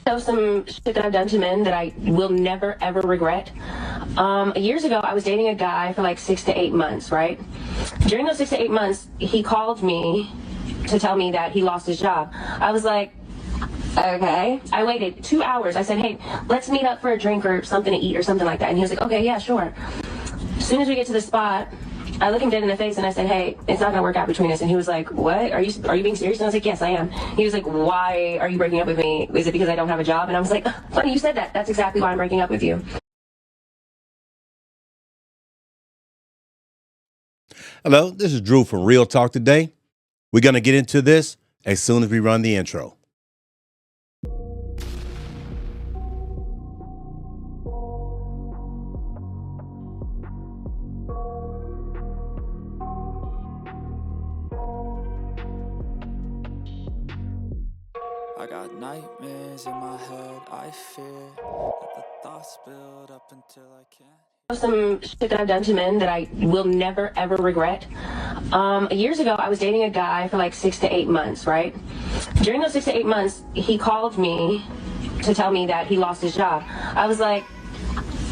So some shit that I've done to men that I will never ever regret. Years ago, I was dating a guy for like 6 to 8 months, right? During those 6 to 8 months, he called me to tell me that he lost his job. I was like, okay. I waited 2 hours. I said, hey, let's meet up for a drink or something to eat or something like that. And he was like, okay, yeah, sure. As soon as we get to the spot, I look him dead in the face and I said, hey, it's not gonna work out between us. And he was like, what? Are you being serious? And I was like, yes, I am. He was like, why are you breaking up with me? Is it because I don't have a job? And I was like, funny you said that. That's exactly why I'm breaking up with you. Hello, this is Drew from Real Talk Today. We're gonna get into this as soon as we run the intro. I got nightmares in my head, I fear that the thoughts build up until I can't. Some shit that I've done to men that I will never ever regret. Years ago, I was dating a guy for like 6 to 8 months, right? During those 6 to 8 months, he called me to tell me that he lost his job. I was like,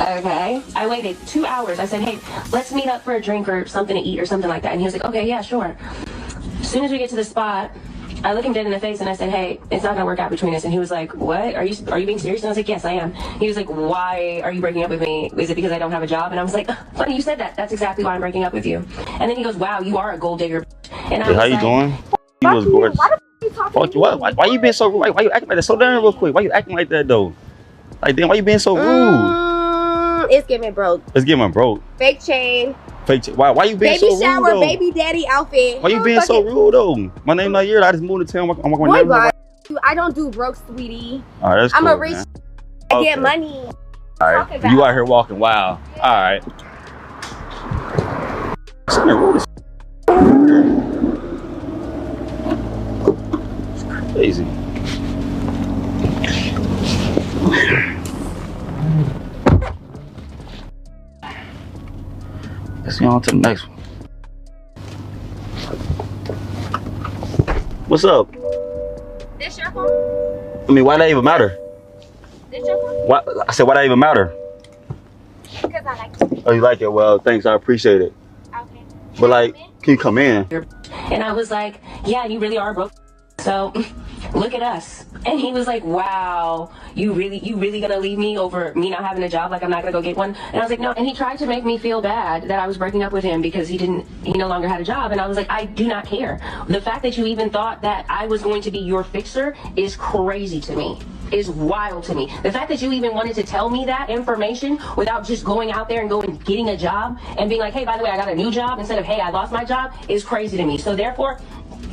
okay. I waited 2 hours. I said, hey, let's meet up for a drink or something to eat or something like that. And he was like, okay, yeah, sure. As soon as we get to the spot, I look him dead in the face and I said, hey, it's not gonna work out between us. And he was like, what? Are you being serious? And I was like, yes, I am. He was like, why are you breaking up with me? Is it because I don't have a job? And I was like, funny you said that. That's exactly why I'm breaking up with you. And then he goes, wow, you are a gold digger. And I was How you like, doing? He was gorgeous. Why you being so rude? Why you acting like that? Slow down real quick. Why you acting like that though? Like damn, why you being so rude? It's giving broke. Let's get my broke. Fake chain. Why you being Baby so rude shower, though? baby daddy outfit. Why you being so rude though? My name not here. I just moved to town. I'm Boy, walking my neighborhood. I don't do broke, sweetie. All right, that's I'm cool, a rich. man. I Okay. get money. All right, you out here walking wild. All right. It's crazy. Let's get on to the next one. What's up? This your phone? I mean, why that even matter? This your phone? Why? I said, why that even matter? Because I like it. Oh, you like it? Well, thanks. I appreciate it. Okay. But like, can you come in? and I was like, yeah, you really are broke. So look at us. And he was like, wow, you really gonna leave me over me not having a job? Like I'm not gonna go get one? And I was like, no. And he tried to make me feel bad that I was breaking up with him because he no longer had a job. And I was like, I do not care. The fact that you even thought that I was going to be your fixer is crazy to me. Is wild to me. The fact that you even wanted to tell me that information without just going out there and going getting a job and being like, hey, by the way, I got a new job instead of, hey, I lost my job is crazy to me. So therefore,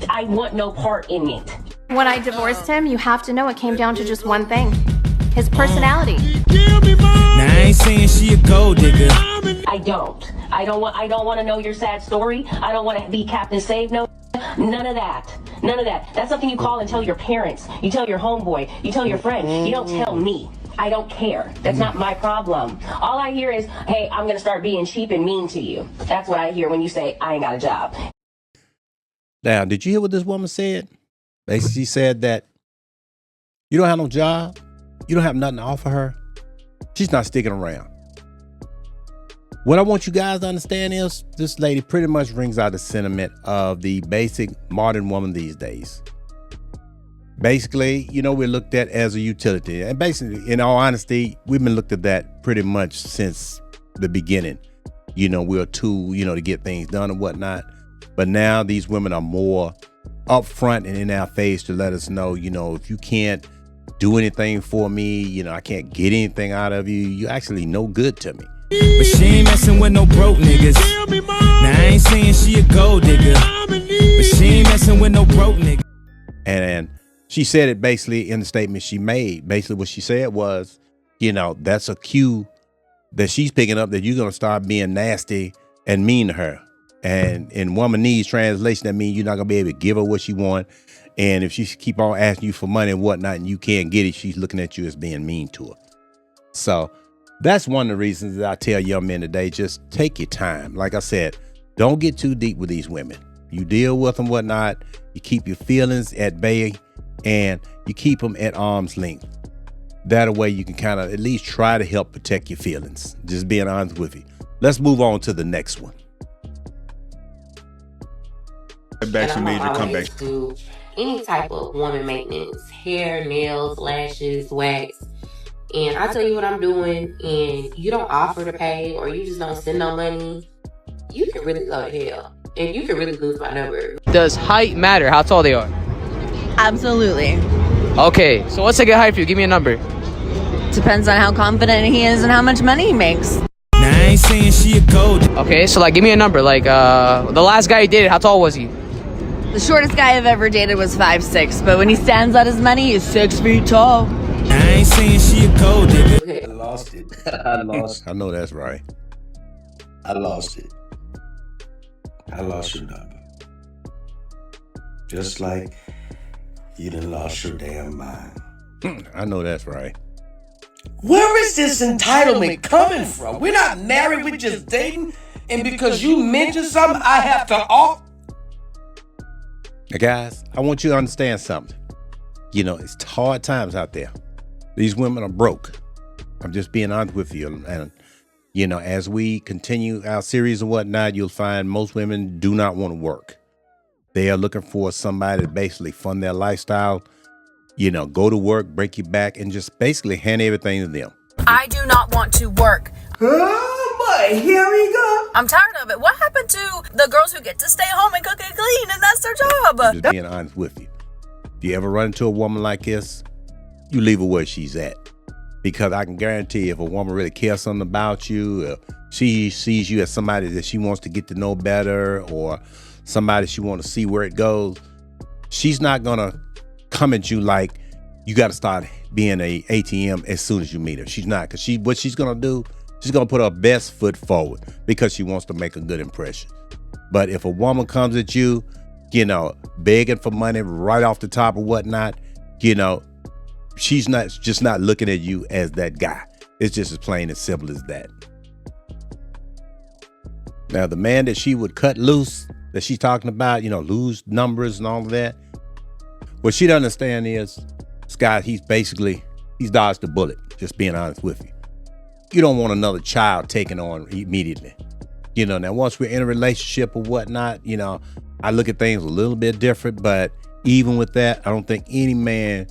I want no part in it. When I divorced him, you have to know it came down to just one thing. His personality. Now I ain't saying she a gold digger. I don't want to know your sad story. I don't want to be Captain Save No. None of that. None of that. That's something you call and tell your parents. You tell your homeboy. You tell your friend. You don't tell me. I don't care. That's not my problem. All I hear is, hey, I'm going to start being cheap and mean to you. That's what I hear when you say, I ain't got a job. Now, did you hear what this woman said? Basically, she said that you don't have no job. You don't have nothing to offer her. She's not sticking around. What I want you guys to understand is this lady pretty much brings out the sentiment of the basic modern woman these days. Basically, you know, we're looked at as a utility. And basically, in all honesty, we've been looked at that pretty much since the beginning. You know, we're a tool, you know, to get things done and whatnot. But now these women are more upfront and in our face to let us know, you know, if you can't do anything for me, you know, I can't get anything out of you, you're actually no good to me. But she ain't messing with no broke niggas. Now I ain't saying she a gold digger. But she ain't messing with no broke niggas. And she said it basically in the statement she made. Basically what she said was, you know, that's a cue that she's picking up that you're going to start being nasty and mean to her. And in womanese translation, that means you're not going to be able to give her what she wants. And if she keep on asking you for money and whatnot and you can't get it, she's looking at you as being mean to her. So that's one of the reasons that I tell young men today, just take your time. Like I said, don't get too deep with these women. You deal with them, whatnot. You keep your feelings at bay and you keep them at arm's length. That way you can kind of at least try to help protect your feelings. Just being honest with you. Let's move on to the next one. Back to major comeback. Do any type of woman maintenance, hair, nails, lashes, wax. And I tell you what I'm doing, and you don't offer to pay, or you just don't send no money, you can really go to hell. And you can really lose my number. Does height matter? How tall they are? Absolutely. Okay, so what's a good height for you? Give me a number. Depends on how confident he is and how much money he makes. Now I ain't saying she a gold. Okay, so like give me a number. Like the last guy you dated, how tall was he? The shortest guy I've ever dated was 5'6", but when he stands on his money, he's 6 feet tall. Now I ain't saying she a gold digger. I lost it. I lost. I know that's right. I lost it. I lost your number. Just like you done lost your damn mind. I know that's right. Where is this entitlement coming from? We're not married, we're just dating. And because you mentioned something, I have to off. Now, guys, I want you to understand something. You know, it's hard times out there. These women are broke. I'm just being honest with you. And, you know, as we continue our series and whatnot, you'll find most women do not want to work. They are looking for somebody to basically fund their lifestyle, you know, go to work, break your back, and just basically hand everything to them. I do not want to work. Oh boy, here we go. I'm tired of it. What happened to the girls who get to stay home and cook and clean, and that's their job? I'm just being honest with you. If you ever run into a woman like this, you leave her where she's at. Because I can guarantee if a woman really cares something about you, if she sees you as somebody that she wants to get to know better, or somebody she wants to see where it goes, she's not gonna come at you like you got to start being a ATM as soon as you meet her. She's not, because what she's gonna do, she's gonna put her best foot forward because she wants to make a good impression. But if a woman comes at you, you know, begging for money right off the top or whatnot, you know, she's just not looking at you as that guy. It's just as plain as simple as that. Now, the man that she would cut loose, that she's talking about, you know, lose numbers and all of that, what she doesn't understand is, Scott, he's dodged the bullet, just being honest with you. You don't want another child taken on immediately. You know, now once we're in a relationship or whatnot, you know, I look at things a little bit different, but even with that, I don't think any man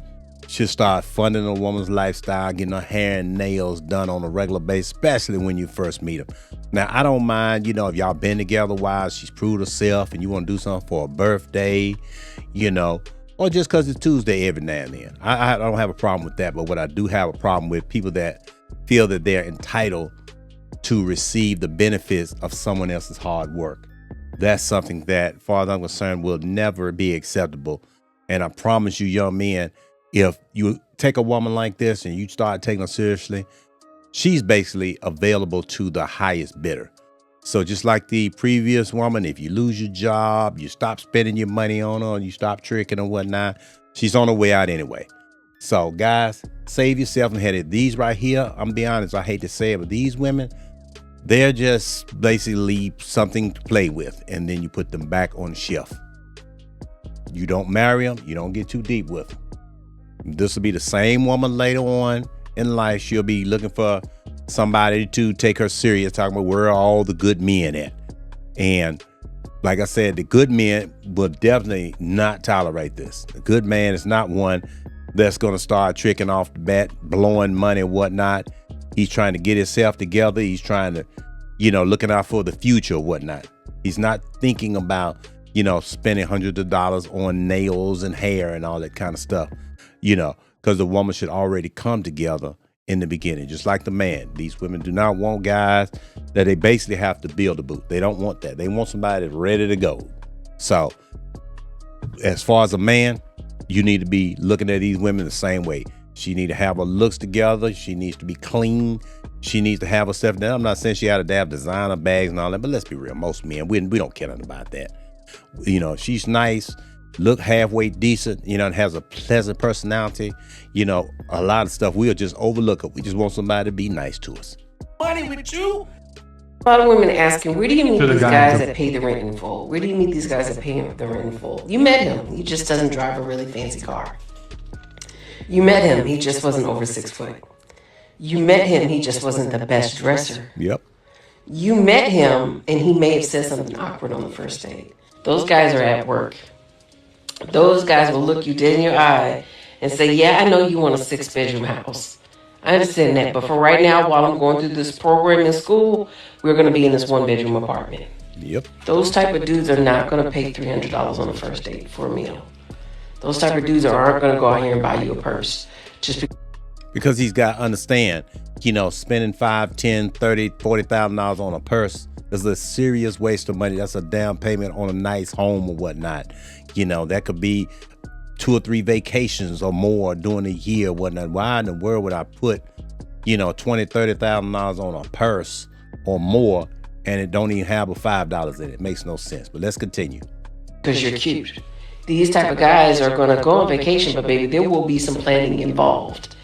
should start funding a woman's lifestyle, getting her hair and nails done on a regular basis, especially when you first meet them. Now, I don't mind, you know, if y'all been together a while, she's proved herself and you want to do something for a birthday, you know, or just because it's Tuesday every now and then. I don't have a problem with that, but what I do have a problem with, people that feel that they're entitled to receive the benefits of someone else's hard work. That's something that, as far as I'm concerned, will never be acceptable. And I promise you, young men, if you take a woman like this and you start taking her seriously, she's basically available to the highest bidder. So just like the previous woman, if you lose your job, you stop spending your money on her, and you stop tricking and whatnot, she's on her way out anyway. So guys, save yourself and headed. These right here, I'm be honest, I hate to say it, but these women, they're just basically something to play with, and then you put them back on the shelf. You don't marry them, you don't get too deep with them. This will be the same woman later on in life. She'll be looking for somebody to take her serious, talking about where are all the good men at. And like I said, the good men will definitely not tolerate this. A good man is not one that's going to start tricking off the bat, blowing money and whatnot. He's trying to get himself together. He's trying to, you know, looking out for the future or whatnot. He's not thinking about, you know, spending hundreds of dollars on nails and hair and all that kind of stuff, you know, because the woman should already come together in the beginning, just like the man. These women do not want guys that they basically have to build a boot. They don't want that. They want somebody that's ready to go. So as far as a man, you need to be looking at these women the same way. She need to have her looks together. She needs to be clean. She needs to have herself down. I'm not saying she had to have designer bags and all that, but let's be real. Most men, we don't care nothing about that. You know, she's nice, look halfway decent, you know, and has a pleasant personality. You know, a lot of stuff we'll just overlook it. We just want somebody to be nice to us. Money with you? A lot of women asking, where do you meet these guys that pay the rent in full? Where do you meet these guys that pay the rent in full? You met him. He just doesn't drive a really fancy car. You met him, he just wasn't over 6 foot. You met him, he just wasn't the best dresser. Yep. You met him, and he may have said something awkward on the first date. Those guys are at work. Those guys will look you dead in your eye and say, yeah, I know you want a 6-bedroom house. I understand that, but for right now, while I'm going through this program in school, we're going to be in this 1-bedroom apartment. Yep. Those type of dudes are not going to pay $300 on the first date for a meal. Those type of dudes aren't going to go out here and buy you a purse. Because he's got to understand, spending $5, $10, $30, $40,000 on a purse is a serious waste of money. That's a down payment on a nice home or whatnot. That could be 2 or 3 vacations or more during a year or whatnot. Why in the world would I put, $20,000, $30,000 on a purse or more and it don't even have a $5 in it? It makes no sense. But let's continue. Because you're cute. These type of guys are going to go on vacation, but baby, there will be some planning involved.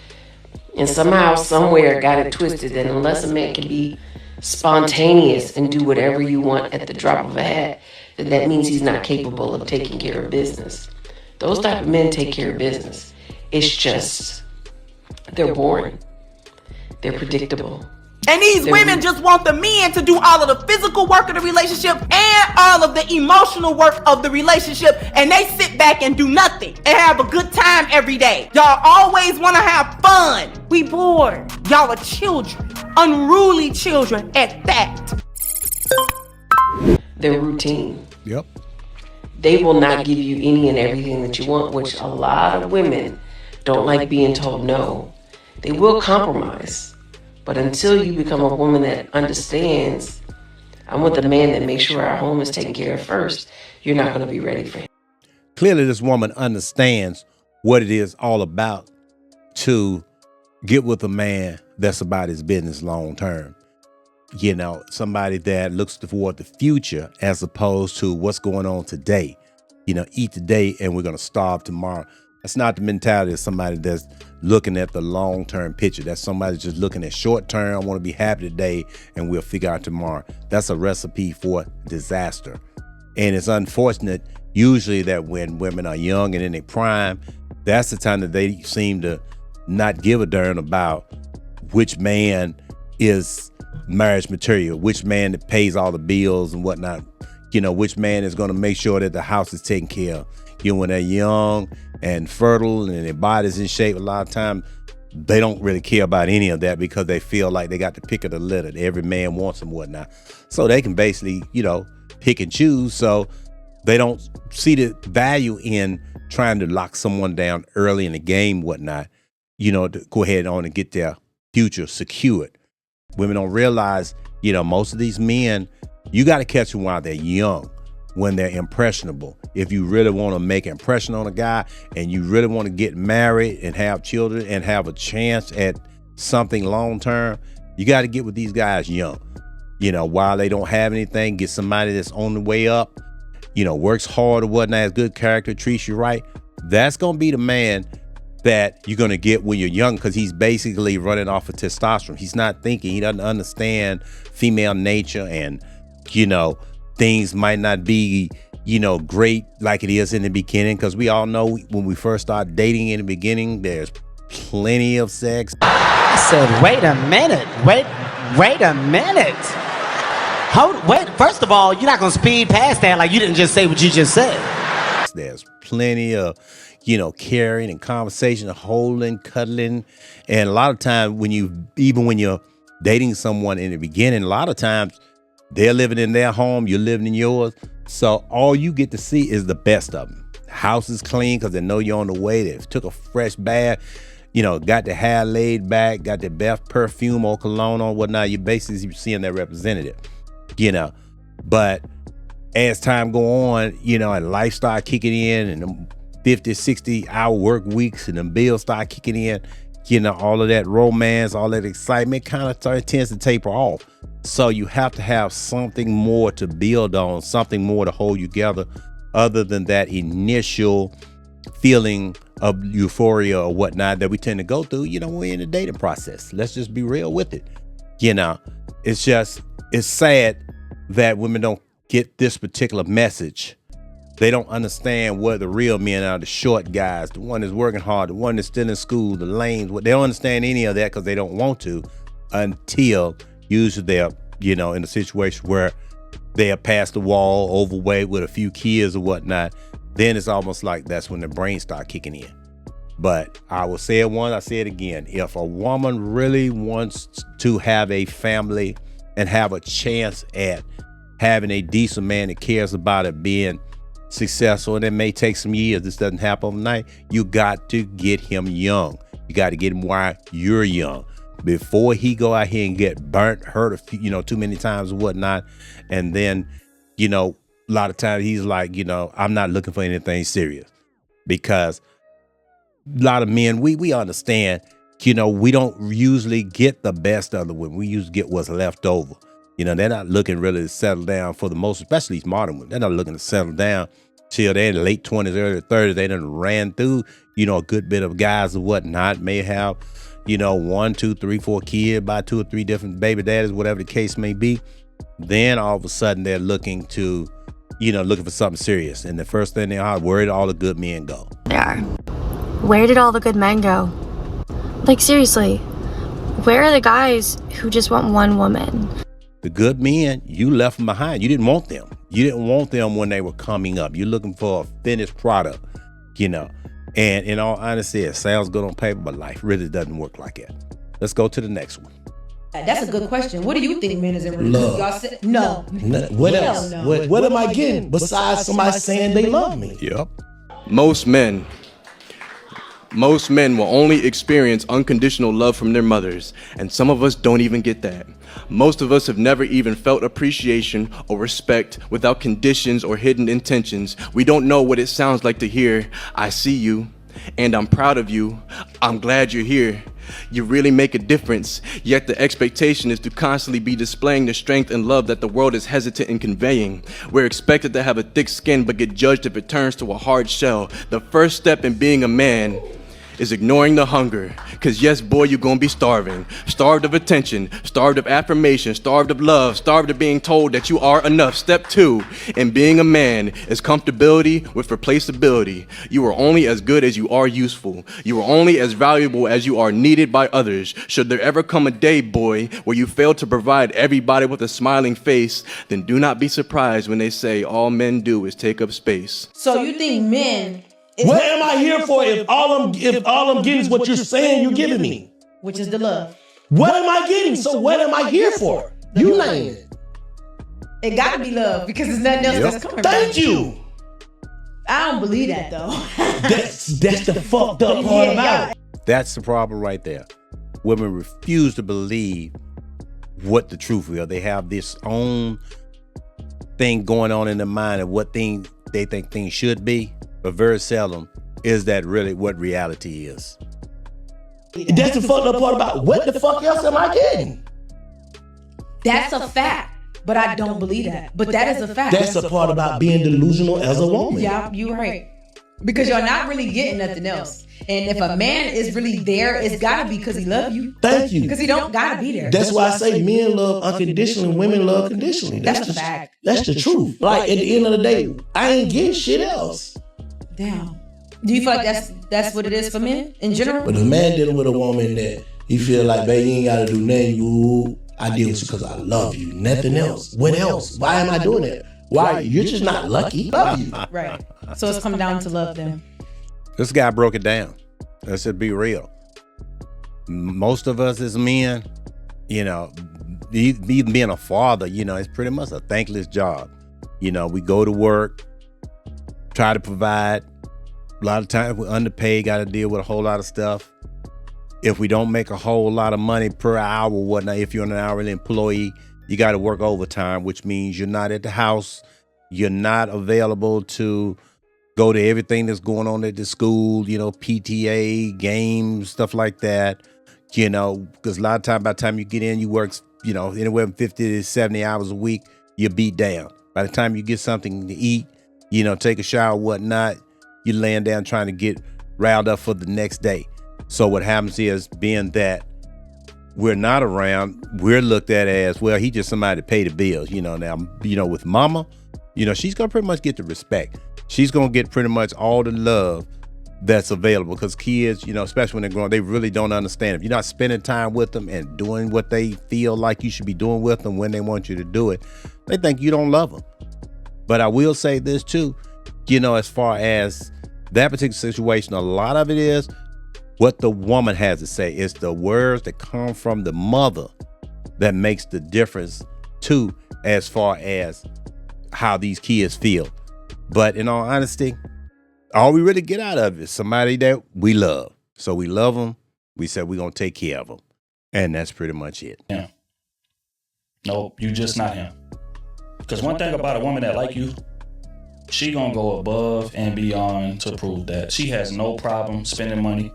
And somehow, somewhere, got it twisted that unless a man can be spontaneous and do whatever you want at the drop of a hat, that means he's not capable of taking care of business. Those type of men take care of business. It's just, they're boring. They're predictable. And these women just want the men to do all of the physical work of the relationship and all of the emotional work of the relationship, and they sit back and do nothing and have a good time every day. Y'all always want to have fun. We bored. Y'all are children, unruly children at that. They're routine. Yep. They will not give you any and everything that you want, which a lot of women don't like being told no. They will compromise. But until you become a woman that understands, I want the man that makes sure our home is taken care of first, you're not going to be ready for him. Clearly, this woman understands what it is all about to get with a man that's about his business long term. Somebody that looks toward the future as opposed to what's going on today. Eat today and we're going to starve tomorrow. That's not the mentality of somebody that's looking at the long-term picture. That's somebody just looking at short-term. I want to be happy today and we'll figure out tomorrow. That's a recipe for disaster. And it's unfortunate usually that when women are young and in their prime, that's the time that they seem to not give a darn about which man is marriage material, which man that pays all the bills and whatnot, which man is going to make sure that the house is taken care of. When they're young and fertile and their body's in shape, a lot of times they don't really care about any of that because they feel like they got the pick of the litter. Every man wants them, whatnot. So they can basically, pick and choose. So they don't see the value in trying to lock someone down early in the game, whatnot, to go ahead on and get their future secured. Women don't realize, most of these men, you got to catch them while they're young, when they're impressionable. If you really want to make an impression on a guy and you really want to get married and have children and have a chance at something long term, you got to get with these guys young. While they don't have anything, get somebody that's on the way up, works hard or whatnot, has good character, treats you right. That's going to be the man that you're going to get when you're young, because he's basically running off of testosterone. He's not thinking. He doesn't understand female nature, and, things might not be, great like it is in the beginning, because we all know when we first start dating in the beginning, there's plenty of sex. I said, wait a minute. Wait a minute. Wait, first of all, you're not going to speed past that like you didn't just say what you just said. There's plenty of, caring and conversation, holding, cuddling. And a lot of times when you're dating someone in the beginning, a lot of times they're living in their home, you're living in yours. So all you get to see is the best of them. House is clean because they know you're on the way. They took a fresh bath, got the hair laid back, got the best perfume or cologne on, whatnot. You're basically seeing their representative, But as time go on, and life start kicking in, and them 50, 60-hour work weeks and the bills start kicking in, all of that romance, all that excitement kind of tends to taper off. So you have to have something more to build on, something more to hold you together other than that initial feeling of euphoria or whatnot that we tend to go through, when we're in the dating process. Let's just be real with it. It's sad that women don't get this particular message They don't understand what the real men are, the short guys, the one that's working hard, the one that's still in school, the lanes. They don't understand any of that because they don't want to until usually they're, in a situation where they are past the wall, overweight with a few kids or whatnot. Then it's almost like that's when the brains start kicking in. But I will say it once, I say it again. If a woman really wants to have a family and have a chance at having a decent man that cares about it being successful, and it may take some years, this doesn't happen overnight, you got to get him young. You got to get him while you're young, before he go out here and get burnt, hurt, too many times or whatnot. And then, a lot of times he's like, I'm not looking for anything serious, because a lot of men, we understand, we don't usually get the best of the women. We usually get what's left over. They're not looking really to settle down for the most, especially these modern women. They're not looking to settle down till they're in the late 20s, early 30s. They done ran through, a good bit of guys or whatnot, may have, 1, 2, 3, 4 kids by 2 or 3 different baby daddies, whatever the case may be. Then all of a sudden they're looking to, looking for something serious. And the first thing they are, where did all the good men go? They are. Where did all the good men go? Like, seriously, where are the guys who just want one woman? The good men, you left them behind. You didn't want them. You didn't want them when they were coming up. You're looking for a finished product, And in all honesty, it sounds good on paper, but life really doesn't work like that. Let's go to the next one. That's a good question. What do you think men is in love? Y'all said no. What else? No. What am I getting besides somebody saying they love me? Yep. Most men will only experience unconditional love from their mothers, and some of us don't even get that. Most of us have never even felt appreciation or respect without conditions or hidden intentions. We don't know what it sounds like to hear, "I see you, and I'm proud of you. I'm glad you're here. You really make a difference." Yet the expectation is to constantly be displaying the strength and love that the world is hesitant in conveying. We're expected to have a thick skin but get judged if it turns to a hard shell. The first step in being a man is ignoring the hunger. Cause yes, boy, you're gonna be starving. Starved of attention, starved of affirmation, starved of love, starved of being told that you are enough. Step 2 in being a man is comfortability with replaceability. You are only as good as you are useful. You are only as valuable as you are needed by others. Should there ever come a day, boy, where you fail to provide everybody with a smiling face, then do not be surprised when they say all men do is take up space. So you think men? What am I here for if all I'm getting is what you're saying you're giving me? Which is the love. What am I getting? So what am I here for? You name it. It gotta be love because there's nothing else that's coming. Thank you. I don't believe that though. That's the fucked up part about it. That's the problem right there. Women refuse to believe what the truth is. They have this own thing going on in their mind of what thing they think things should be. But very seldom is that really what reality is. That's the fucked up part about what the fuck else am I getting? That's a fact, but I don't believe that. But that is a fact. That's the part about being delusional as a woman. Yeah, you're right. Because you're not really getting nothing else. And if a man is really there, it's gotta be because he love you. Thank you. Because he don't gotta be there. That's why I say men love unconditionally, women love conditionally. That's the fact. That's the truth. Like at the end of the day, I ain't getting shit else. Damn. Do you feel like that's what it is for men in general? But a man dealing with a woman that he feel like, baby, you ain't gotta do nothing. Ooh, I deal with you because I love you. Nothing else. What else? Why am I doing that? Why? You're just not lucky. Love you. Right. So it's come down to love them. This guy broke it down. Let's just be real. Most of us as men, even being a father, it's pretty much a thankless job. We go to work, try to provide. A lot of times we're underpaid, got to deal with a whole lot of stuff. If we don't make a whole lot of money per hour or whatnot, if you're an hourly employee, you got to work overtime, which means you're not at the house. You're not available to go to everything that's going on at the school, PTA, games, stuff like that. Because a lot of time, by the time you get in, you work, anywhere from 50 to 70 hours a week, you're beat down. By the time you get something to eat, take a shower, whatnot, you're laying down trying to get riled up for the next day. So what happens is, being that we're not around, we're looked at as, well, he just somebody to pay the bills. Now, with mama, she's gonna pretty much get the respect. she's gonna get pretty much all the love that's available, because kids, you know, especially when they're growing, they really don't understand. If you're not spending time with them and doing what they feel like you should be doing with them when they want you to do it, they think you don't love them. But I will say this too, you know, as far as that particular situation, a lot of it is what the woman has to say. It's the words that come from the mother that makes the difference too, as far as how these kids feel. But in all honesty, all we really get out of it is somebody that we love. So we love them. We said we're going to take care of them. And that's pretty much it. Yeah. Nope, you just not him. Because one thing about a woman that like you, she going to go above and beyond to prove that. She has no problem spending money.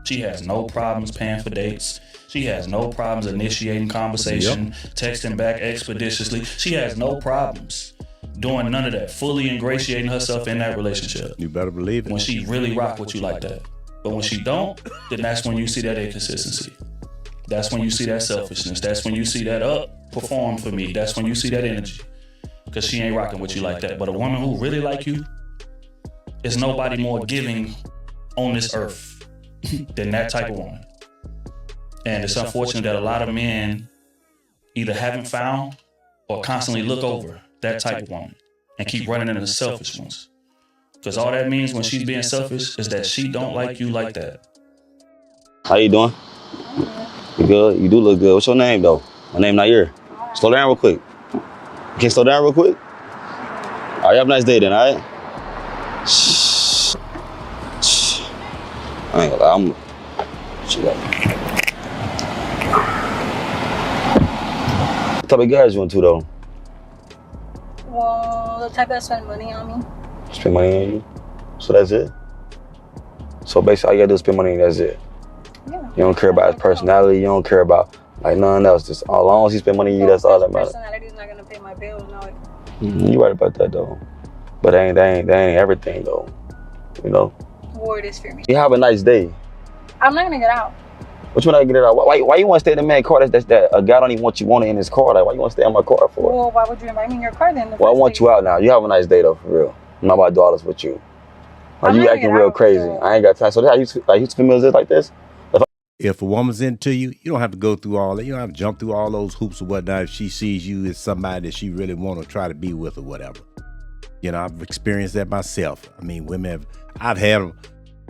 She has no problems paying for dates. She has no problems initiating conversation, texting back expeditiously. She has no problems doing none of that, fully ingratiating herself in that relationship. You better believe it. When she really rock with you like that. But when she don't, then that's when you see that inconsistency. That's when you see that selfishness. That's when you see that perform for me. That's when you see that energy. Because she ain't rocking with you like that. But a woman who really like you, is nobody more giving on this earth than that type of woman. And it's unfortunate that a lot of men either haven't found or constantly look over that type of woman and keep running into the selfish ones. Because all that means when she's being selfish is that she don't like you like that. How you doing? You good? You do look good. What's your name though? My name Nair. Slow down real quick. You can slow down real quick? All right, have a nice day then, all right? Shh. Shh. I ain't gonna lie, shut up. What type of guys you want to though? Well, the type that spend money on me. Spend money on you? So that's it? So basically all you gotta do is spend money and that's it? Yeah. You don't care about his personality, you don't care about like nothing else. Just as long as he spend money on you, that's all that matters. Personality's not gonna pay my bills, no. You right about that though. But that ain't everything though. You know? War it is for me. You have a nice day. I'm not gonna get out. What you wanna get it out? Why you wanna stay in the man's car that a guy don't even want you in his car? Like why you wanna stay in my car for? Well, why would you invite me in your car then? Well, I want you out now. You have a nice day though, for real. I'm not about to do all this with you. Like you acting real crazy. I ain't got time. So that's how you females is like this? If a woman's into you, you don't have to go through all that. You don't have to jump through all those hoops or whatnot if she sees you as somebody that she really want to try to be with or whatever. You know, I've experienced that myself. I mean, I've had them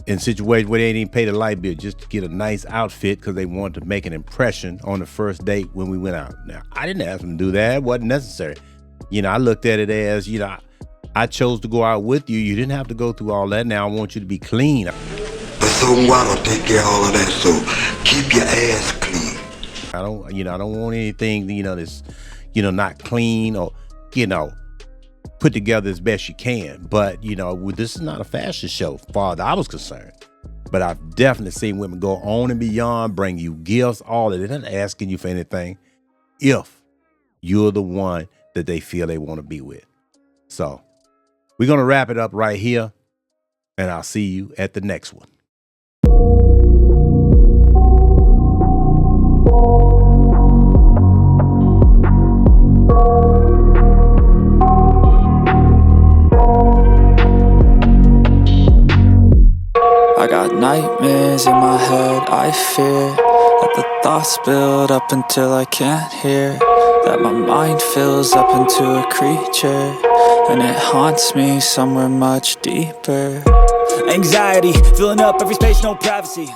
in situations where they didn't even pay the light bill just to get a nice outfit because they wanted to make an impression on the first date when we went out. Now, I didn't ask them to do that. It wasn't necessary. You know, I looked at it as, you know, I chose to go out with you. You didn't have to go through all that. Now I want you to be clean. But so what? I'll take care of all of that. So keep your ass clean. I don't want anything, you know, that's, you know, not clean or, you know, put together as best you can. But, you know, this is not a fashion show, far as I was concerned. But I've definitely seen women go on and beyond, bring you gifts, all of it. They're not asking you for anything if you're the one that they feel they want to be with. So we're going to wrap it up right here, and I'll see you at the next one. I got nightmares in my head, I fear that the thoughts build up until I can't hear, that my mind fills up into a creature, and it haunts me somewhere much deeper. Anxiety, filling up every space, no privacy.